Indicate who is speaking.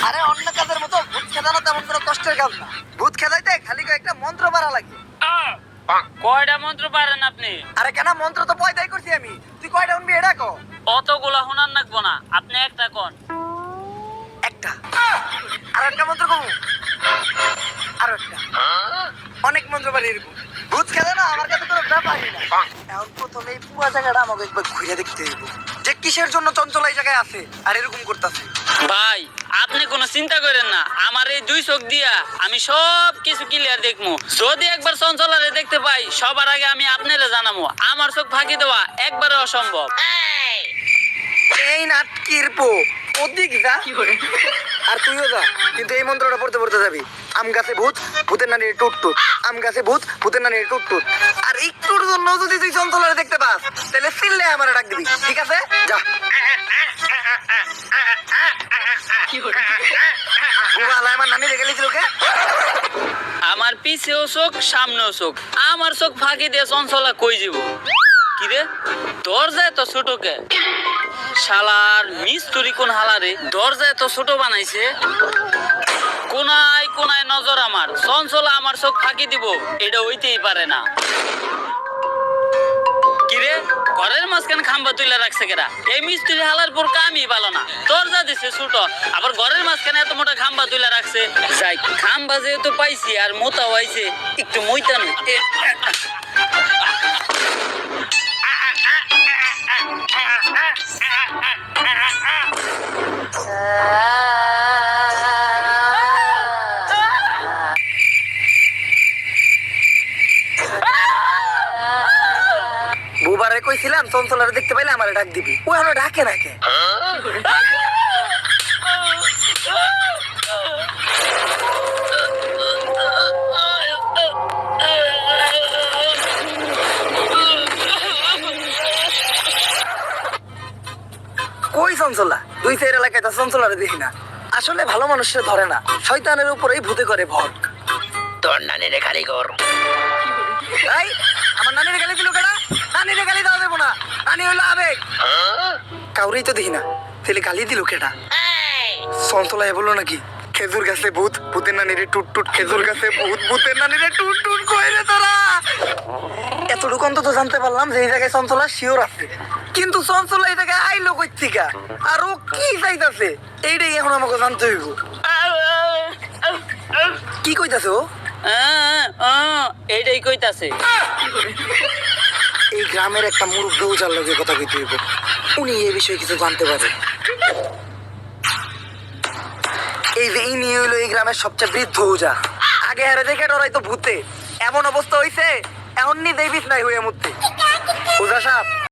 Speaker 1: আরে অন্য কাজের মতো ভূত খেদানো তেমন কোনো কষ্টের কাজ না। ভূত খেদাইতে খালি একটা মন্ত্র পারা লাগে।
Speaker 2: কয়টা মন্ত্র পারেন আপনি?
Speaker 1: আরে কেন, মন্ত্র তো পয়দাই করছি আমি। তুই কয়টা শুনবি এটা কো।
Speaker 2: অতগুলা শোনার নাকবো না, আপনি একটা কোন।
Speaker 1: একটা আর একটা মন্ত্র কমু, আর একটা অনেক মন্ত্র পারি এরকম। ভূত খেলে না আমার কাছে কোনো ব্যাপারই না। এখন প্রথমে এই পুরা জায়গাটা আমাকে একবার ঘুরে দেখতে হইব যে কিসের জন্য চঞ্চল এই জায়গায় আছে আর এরকম করতেছে।
Speaker 2: ভাই আপনি কোনো চিন্তা করেন না, আমার এই দুই চোখ দিয়া আমি সব কিছু ক্লিয়ার দেখবো। যদি একবার চঞ্চলারে দেখতে পাই সবার আগে আমি আপনারে জানাবো। আমার চোখ ফাঁকি দেওয়া একবারে অসম্ভব।
Speaker 1: এই নাটকির পো ওদিক যা আর তুইও যা, কিন্তু এই মন্ত্রটা পড়তে পড়তে যাবি। আম গাছে ভূত, ভূতের নানি টুট টুট। আম গাছে ভূত, ভূতের নানি টুট টুট। আর একটুর জন্য যদি তুই চঞ্চলারে দেখতে পাস তাহলে চিল্লে আমার ডাক দিবি, ঠিক আছে? যা। আমার নানি রেখে গেছিল কে?
Speaker 2: আমার পিছেও চোখ সামনেও চোখ, আমার চোখ ফাঁকি দিয়ে চঞ্চলা কই যাব। কি রে দরজা এত ছোট কে? শালার মিস্ত্রি কোন হালারে দরজা এত ছোট বানাইছে। কোনায় কোনায় নজর আমার, চঞ্চলা আমার চোখ ফাঁকি দিব এটা হইতেই পারে না। কিরে ঘরের মাঝখানে খাম্বা তুলে রাখছে কেরা? এই মিস্ত্রি হালার পর কামই ভালো না। দরজা দিছে ছোট, আবার ঘরের মাঝখানে এত মোটা খাম্বা তুলে রাখছে। যাই খাম্বা যেহেতু পাইছি আর মোটা হয়েছে একটু মইতানো।
Speaker 1: বুবারে কইছিলাম চঞ্চলারে দেখতে পাইলে আমার ডাক দিবি, ও আমার ডাকে না কে? কই চঞ্চলা? দুই চার এলাকায় তো চঞ্চলারে দেখি না। আসলে ভালো মানুষের ধরে না, শয়তানের উপরেই ভূতে করে ভর।
Speaker 3: তোর নানিরে খালি কর।
Speaker 1: এই আমার নানিরে গালি দিল কেডা? নানিরে গালি দেওয়া দেবো না, নানি হইলো আবেগ। কাউরেই তো দেখি না, তাহলে গালি দিল কেডা? চঞ্চলা বললো নাকি খেজুর গাছে ভূত, ভূতের নানিরে টুট টুট। খেজুর গাছে ভূত, ভূতের নানিরে টুট টুট। কই রে তোরা? এতটুকু অন্তত জানতে পারলাম যে এই জায়গায় চঞ্চলা শিওর আছে, কিন্তু চঞ্চলা এই জায়গায় আইলো কই থেকে আর ও কি চাইতাছে এইটাই এখন আমাকে জানতে হইব। কি কইতাছে ও?
Speaker 2: এইটাই কইতাছে।
Speaker 1: এই গ্রামের একটা মুরব্বী ওজার লগে কথা কইতে হইব, উনি এই বিষয়ে কিছু জানতে পারে। এই যে ইনি হইলো এই গ্রামের সবচেয়ে বৃদ্ধ ওজা। আগে হারে দেখে ডরাইতো ভূতে, এমন অবস্থা হইছে এখন নিজেই বিছনায় হইয়া মরতে। ওজা সাহেব